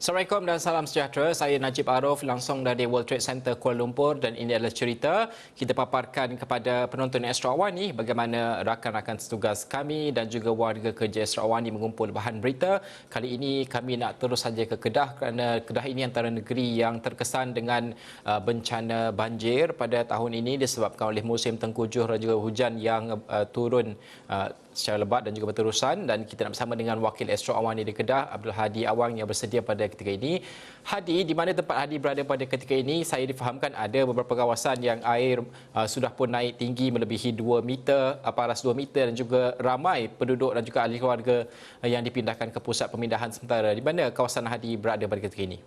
Assalamualaikum dan salam sejahtera. Saya Najib Arif langsung dari World Trade Center Kuala Lumpur dan ini adalah cerita kita paparkan kepada penonton Astro Awani bagaimana rakan-rakan setugas kami dan juga warga kerja Astro Awani mengumpul bahan berita. Kali ini kami nak terus saja ke Kedah kerana Kedah ini antara negeri yang terkesan dengan bencana banjir pada tahun ini disebabkan oleh musim tengkujuh dan juga hujan yang turun secara lebat dan juga berterusan, dan kita nak bersama dengan wakil Astro Awani di Kedah, Abdul Hadi Awang yang bersedia pada ketika ini. Hadi, di mana tempat Hadi berada pada ketika ini? Saya difahamkan ada beberapa kawasan yang air sudah pun naik tinggi melebihi 2 meter, paras 2 meter, dan juga ramai penduduk dan juga ahli keluarga yang dipindahkan ke pusat pemindahan sementara. Di mana kawasan Hadi berada pada ketika ini?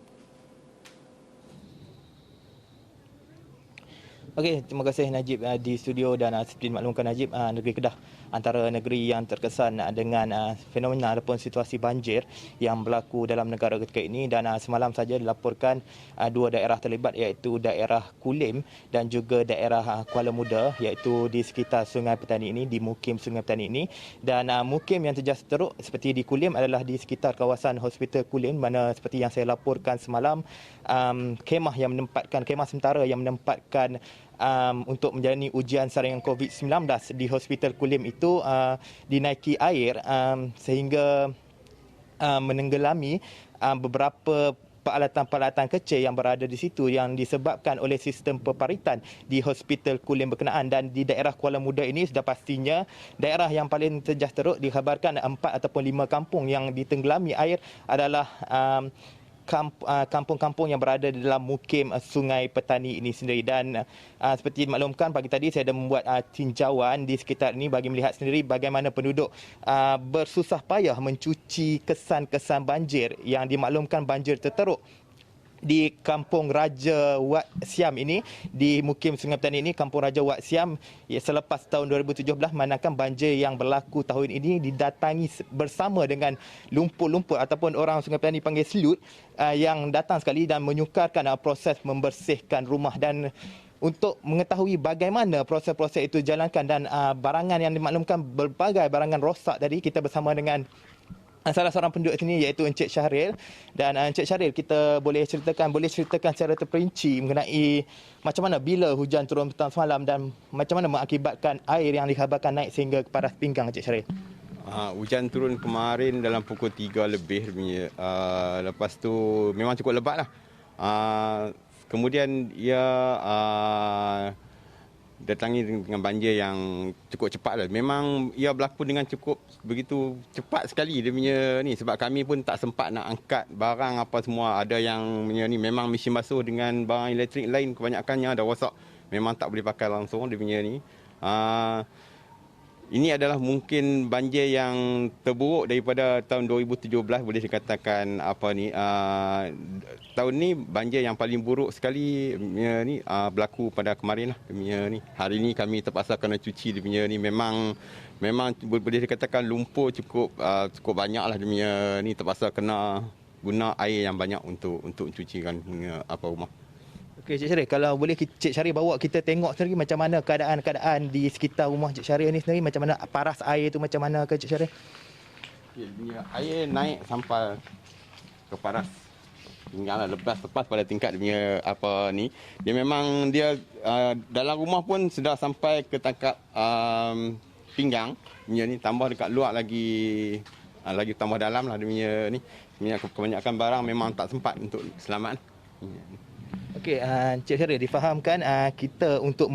Okey, terima kasih Najib di studio, dan seperti dimaklumkan Najib, negeri Kedah antara negeri yang terkesan dengan fenomena ataupun situasi banjir yang berlaku dalam negara ketika ini, dan semalam saja dilaporkan dua daerah terlibat, iaitu daerah Kulim dan juga daerah Kuala Muda, iaitu di sekitar Sungai Petani ini, di mukim Sungai Petani ini. Dan mukim yang terjejas teruk seperti di Kulim adalah di sekitar kawasan Hospital Kulim, mana seperti yang saya laporkan semalam, kemah sementara yang menempatkan untuk menjalani ujian saringan COVID-19 di Hospital Kulim itu dinaiki air sehingga menenggelami beberapa peralatan-peralatan kecil yang berada di situ, yang disebabkan oleh sistem peparitan di Hospital Kulim berkenaan. Dan di daerah Kuala Muda ini sudah pastinya daerah yang paling terjejas teruk. Dikhabarkan 4 ataupun 5 kampung yang ditenggelami air adalah kampung-kampung yang berada di dalam mukim Sungai Petani ini sendiri. Dan seperti dimaklumkan, pagi tadi saya ada membuat tinjauan di sekitar ini bagi melihat sendiri bagaimana penduduk bersusah payah mencuci kesan-kesan banjir yang dimaklumkan banjir terteruk di Kampung Raja Wat Siam ini, di mukim Sungai Petani ini, Kampung Raja Wat Siam, selepas tahun 2017, manakan banjir yang berlaku tahun ini didatangi bersama dengan lumpur-lumpur ataupun orang Sungai Petani panggil selut, yang datang sekali dan menyukarkan proses membersihkan rumah. Dan untuk mengetahui bagaimana proses-proses itu dijalankan dan barangan yang dimaklumkan berbagai barangan rosak tadi, kita bersama dengan salah seorang penduduk sini, iaitu Encik Syahril. Dan Encik Syahril, kita boleh ceritakan secara terperinci mengenai macam mana bila hujan turun petang semalam dan macam mana mengakibatkan air yang dikhabarkan naik sehingga ke paras pinggang, Encik Syahril. Hujan turun kemarin dalam pukul 3 lebih. Lepas tu memang cukup lebat lah. Kemudian ia datangi dengan banjir yang cukup cepat lah. Memang ia berlaku dengan cukup begitu cepat sekali dia punya ni, sebab kami pun tak sempat nak angkat barang apa semua. Ada yang punya ni memang mesin basuh dengan barang elektrik lain kebanyakannya dah rosak. Memang tak boleh pakai langsung dia punya ni. Ini adalah mungkin banjir yang terburuk daripada tahun 2017, boleh dikatakan tahun ni banjir yang paling buruk sekali berlaku pada kemarin lah. Hari ni kami terpaksa kena cuci dia punya ni. Memang boleh dikatakan lumpur cukup banyak lah dia punya ni, terpaksa kena guna air yang banyak untuk cucikan rumah. Okey, Cik Syahril, kalau boleh Cik Syahril bawa kita tengok sendiri macam mana keadaan di sekitar rumah Cik Syahril ni sendiri, macam mana paras air tu macam mana ke Cik Syahril? Air naik sampai ke paras tinggal lepas pada tingkat dia punya dia memang dalam rumah pun sudah sampai ke tangkap pinggang punya ni, tambah dekat luar lagi tambah dalam lah dia punya ni. Kebanyakan barang memang tak sempat untuk selamat. Okey, Cik Syahril, difahamkan kita untuk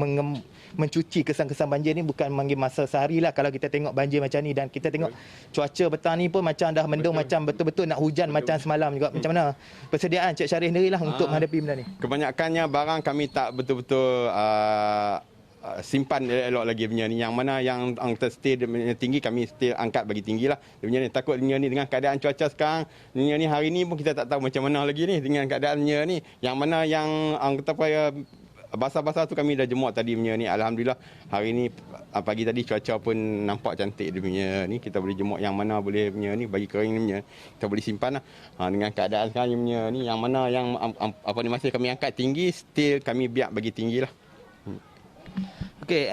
mencuci kesan-kesan banjir ni bukan manggil masa sehari lah. Kalau kita tengok banjir macam ni, dan kita tengok cuaca petang ni pun macam dah mendung, macam betul-betul nak hujan macam semalam juga. Macam mana persediaan Cik Syahril sendiri lah untuk menghadapi benda ni? Kebanyakannya barang kami tak betul-betul simpan elok lagi punya ni. Yang mana yang stay tinggi, kami still angkat bagi tinggi lah dia punya ni. Takut dia ni dengan keadaan cuaca sekarang dia ni, hari ni pun kita tak tahu macam mana lagi ni dengan keadaannya ni. Yang mana yang kata apa basah-basah tu kami dah jemur tadi punya ni. Alhamdulillah hari ni pagi tadi cuaca pun nampak cantik dia punya ni. Kita boleh jemur yang mana boleh punya ni, bagi kering ni punya kita boleh simpan lah. Dengan keadaan sekarang punya ni, yang mana yang masih kami angkat tinggi, still kami biar bagi tinggi lah. Okey,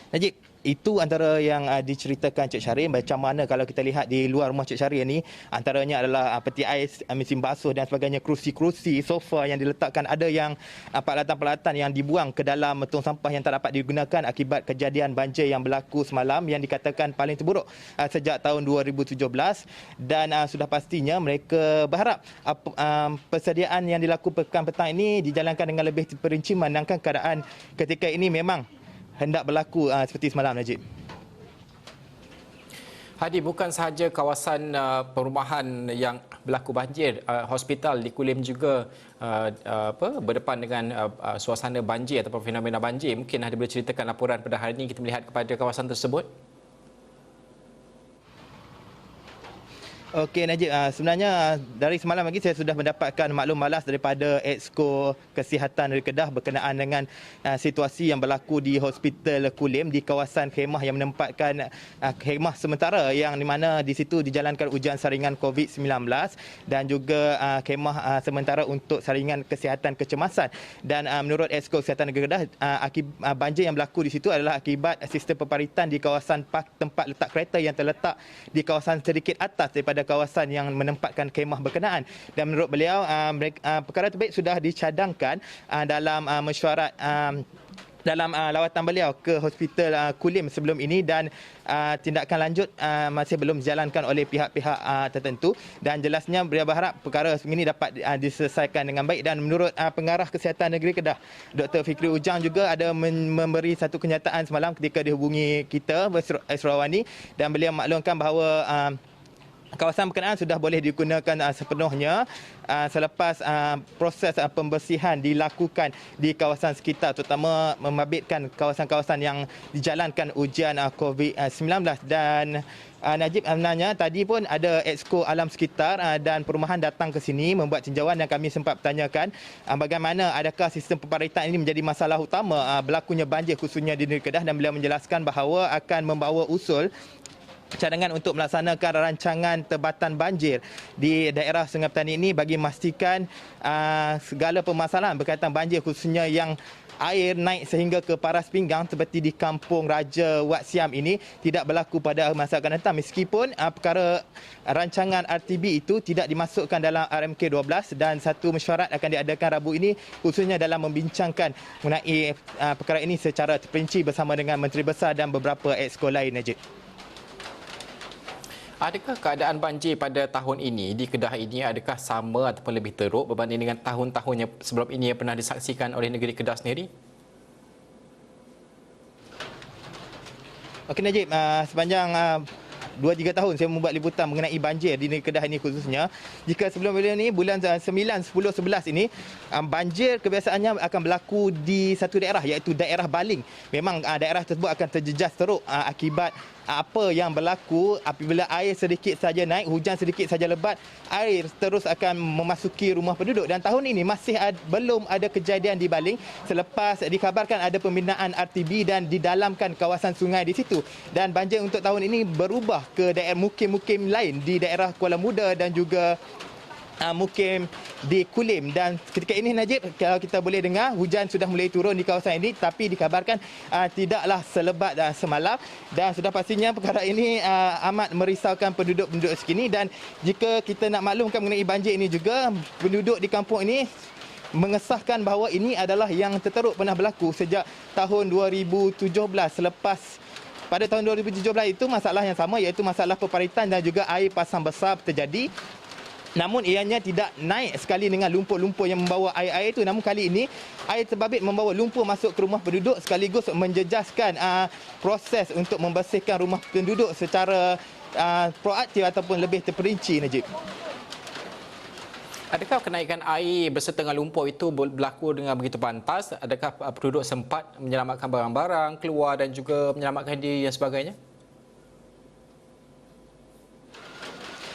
Najib, Itu antara yang diceritakan Cik Syahrir. Macam mana kalau kita lihat di luar rumah Cik Syahrir ni, antaranya adalah peti ais, mesin basuh dan sebagainya, kerusi-kerusi, sofa yang diletakkan, ada yang peralatan-peralatan yang dibuang ke dalam tong sampah yang tak dapat digunakan akibat kejadian banjir yang berlaku semalam yang dikatakan paling terburuk sejak tahun 2017, dan sudah pastinya mereka berharap persediaan yang dilakukan pekan petang ini dijalankan dengan lebih terperinci memandangkan keadaan ketika ini memang hendak berlaku seperti semalam, Najib. Hadi, bukan sahaja kawasan perumahan yang berlaku banjir, hospital di Kulim juga berdepan dengan suasana banjir ataupun fenomena banjir. Mungkin Hadi boleh ceritakan laporan pada hari ini kita melihat kepada kawasan tersebut? Okey Najib, sebenarnya dari semalam lagi saya sudah mendapatkan maklum malas daripada Exco Kesihatan dari Kedah berkenaan dengan situasi yang berlaku di Hospital Kulim di kawasan khemah yang menempatkan khemah sementara yang di mana di situ dijalankan ujian saringan COVID-19 dan juga khemah sementara untuk saringan kesihatan kecemasan. Dan menurut Exco Kesihatan Negeri Kedah, banjir yang berlaku di situ adalah akibat sistem peparitan di kawasan tempat letak kereta yang terletak di kawasan sedikit atas daripada kawasan yang menempatkan khemah berkenaan. Dan menurut beliau, perkara tersebut sudah dicadangkan dalam mesyuarat dalam lawatan beliau ke Hospital Kulim sebelum ini, dan tindakan lanjut masih belum dijalankan oleh pihak-pihak tertentu, dan jelasnya beliau berharap perkara ini dapat diselesaikan dengan baik. Dan menurut Pengarah Kesihatan Negeri Kedah, Dr. Fikri Ujang juga ada memberi satu kenyataan semalam ketika dihubungi kita Esrawani, dan beliau maklumkan bahawa kawasan berkenaan sudah boleh digunakan sepenuhnya selepas proses pembersihan dilakukan di kawasan sekitar, terutama membabitkan kawasan-kawasan yang dijalankan ujian COVID-19. Dan Najib, sebenarnya tadi pun ada Exco Alam Sekitar dan Perumahan datang ke sini membuat tinjauan, dan kami sempat bertanyakan bagaimana adakah sistem peparitan ini menjadi masalah utama berlakunya banjir khususnya di negeri Kedah, dan beliau menjelaskan bahawa akan membawa usul cadangan untuk melaksanakan rancangan tebatan banjir di daerah Sungai Petani ini bagi memastikan segala permasalahan berkaitan banjir khususnya yang air naik sehingga ke paras pinggang seperti di Kampung Raja Wat Siam ini tidak berlaku pada masa akan datang, meskipun perkara rancangan RTB itu tidak dimasukkan dalam RMK 12, dan satu mesyuarat akan diadakan Rabu ini khususnya dalam membincangkan mengenai perkara ini secara terperinci bersama dengan Menteri Besar dan beberapa exco lain, Najib. Adakah keadaan banjir pada tahun ini di Kedah ini adakah sama ataupun lebih teruk berbanding dengan tahun-tahun yang sebelum ini yang pernah disaksikan oleh negeri Kedah sendiri? Okey Najib, sepanjang 2-3 tahun saya membuat liputan mengenai banjir di negeri Kedah ini khususnya. Jika sebelum-sebelum ini bulan 9, 10, 11 ini banjir kebiasaannya akan berlaku di satu daerah iaitu daerah Baling. Memang daerah tersebut akan terjejas teruk akibat apa yang berlaku apabila air sedikit saja naik, hujan sedikit saja lebat, air terus akan memasuki rumah penduduk. Dan tahun ini masih belum ada kejadian di Baling selepas dikabarkan ada pembinaan RTB dan didalamkan kawasan sungai di situ. Dan banjir untuk tahun ini berubah ke daerah mukim-mukim lain di daerah Kuala Muda dan juga mukim di Kulim. Dan ketika ini Najib, kalau kita boleh dengar, hujan sudah mulai turun di kawasan ini, tapi dikabarkan tidaklah selebat semalam, dan sudah pastinya perkara ini amat merisaukan penduduk-penduduk sekini. Dan jika kita nak maklumkan mengenai banjir ini juga, penduduk di kampung ini mengesahkan bahawa ini adalah yang terteruk pernah berlaku sejak tahun 2017. Selepas pada tahun 2017 itu masalah yang sama, iaitu masalah peparitan dan juga air pasang besar terjadi. Namun ianya tidak naik sekali dengan lumpur-lumpur yang membawa air-air itu. Namun kali ini air terbabit membawa lumpur masuk ke rumah penduduk sekaligus menjejaskan proses untuk membersihkan rumah penduduk secara proaktif ataupun lebih terperinci, Najib. Adakah kenaikan air berserta dengan lumpur itu berlaku dengan begitu pantas? Adakah penduduk sempat menyelamatkan barang-barang keluar dan juga menyelamatkan diri dan sebagainya?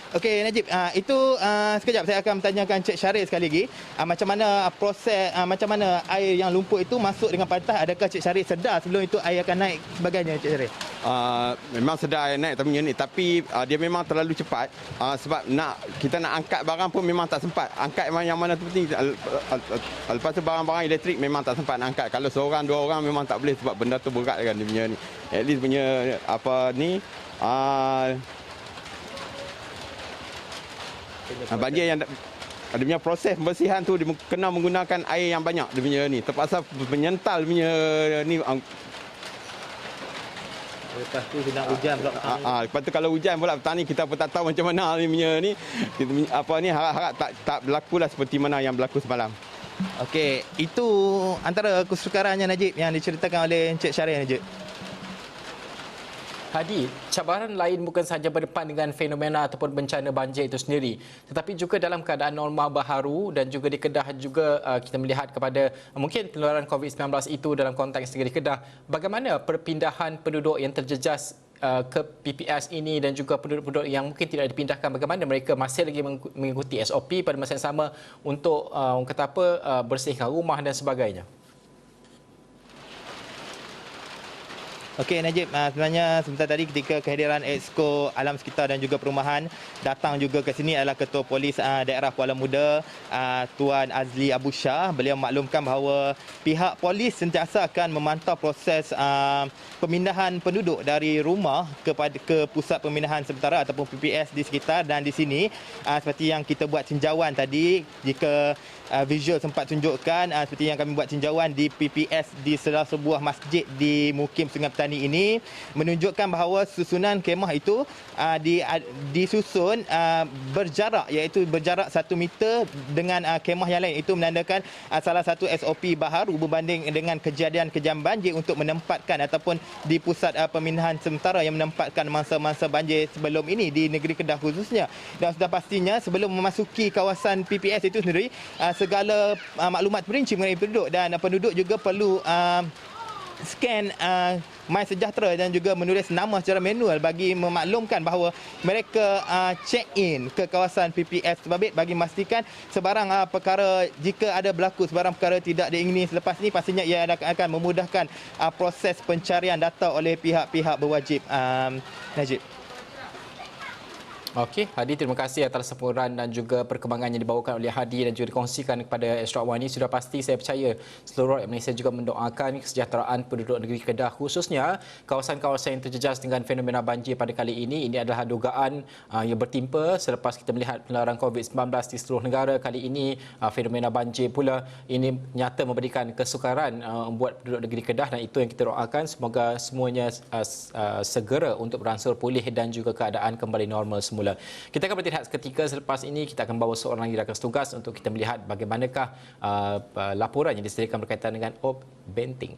Okey Najib, itu sekejap saya akan bertanyakan Cik Syahrir sekali lagi macam mana proses, macam mana air yang lumpur itu masuk dengan pantas. Adakah Cik Syahrir sedar sebelum itu air akan naik sebagainya, Cik Syahrir? memang sedar naik terminal ni, tapi dia memang terlalu cepat, sebab kita nak angkat barang pun memang tak sempat. Angkat yang mana tu penting. Lepas tu barang-barang elektrik memang tak sempat nak angkat. Kalau seorang dua orang memang tak boleh sebab benda tu berat kan dia punya ni. At least punya apa ni banjir yang dia punya proses pembersihan tu dia kena menggunakan air yang banyak dia punya ni. Terpaksa menyental punya ni. Lepas tu kena hujan pula. Lepas tu kalau hujan pula petani kita pun tak tahu macam mana ni punya ni. Apa ni harap-harap tak berlaku lah seperti mana yang berlaku semalam. Okey, itu antara kesukarannya Najib yang diceritakan oleh Encik Syarif Najib. Hadi, cabaran lain bukan sahaja berdepan dengan fenomena ataupun bencana banjir itu sendiri, tetapi juga dalam keadaan normal baharu dan juga di Kedah juga kita melihat kepada mungkin penularan COVID-19 itu dalam konteks negeri Kedah. Bagaimana perpindahan penduduk yang terjejas ke PPS ini dan juga penduduk-penduduk yang mungkin tidak dipindahkan, bagaimana mereka masih lagi mengikuti SOP pada masa yang sama untuk bersihkan rumah dan sebagainya? Okey Najib, sebenarnya sebentar tadi ketika kehadiran Exco Alam Sekitar dan juga Perumahan datang juga ke sini adalah Ketua Polis Daerah Kuala Muda, Tuan Azli Abu Shah. Beliau maklumkan bahawa pihak polis sentiasa akan memantau proses pemindahan penduduk dari rumah ke pusat pemindahan sementara ataupun PPS di sekitar dan di sini. Seperti yang kita buat tinjauan tadi, jika visual sempat tunjukkan, seperti yang kami buat tinjauan di PPS di salah sebuah masjid di Mukim Sungai Petani ini, menunjukkan bahawa susunan kemah itu disusun berjarak, iaitu berjarak 1 meter dengan kemah yang lain. Itu menandakan salah satu SOP baharu berbanding dengan kejadian banjir untuk menempatkan ataupun di pusat pemindahan sementara yang menempatkan mangsa-mangsa banjir sebelum ini di negeri Kedah khususnya. Dan sudah pastinya sebelum memasuki kawasan PPS itu sendiri, segala maklumat perinci mengenai penduduk dan penduduk juga perlu scan MySejahtera dan juga menulis nama secara manual bagi memaklumkan bahawa mereka check in ke kawasan PPS terbabit bagi memastikan sebarang perkara, jika ada berlaku sebarang perkara tidak diingini selepas ini, pastinya ia akan memudahkan proses pencarian data oleh pihak-pihak berwajib. Najib. Okey, Hadi, terima kasih atas laporan dan juga perkembangan yang dibawakan oleh Hadi dan juga dikongsikan kepada Astro Awani. Sudah pasti saya percaya seluruh rakyat Malaysia juga mendoakan kesejahteraan penduduk negeri Kedah, khususnya kawasan-kawasan yang terjejas dengan fenomena banjir pada kali ini. Ini adalah dugaan yang bertimpa selepas kita melihat penularan COVID-19 di seluruh negara. Kali ini fenomena banjir pula ini nyata memberikan kesukaran buat penduduk negeri Kedah, dan itu yang kita doakan semoga semuanya segera untuk beransur pulih dan juga keadaan kembali normal semula. Kita akan berhenti seketika. Selepas ini kita akan bawa seorang lagi rakan setugas untuk kita melihat bagaimanakah laporan yang disediakan berkaitan dengan Ob Benting.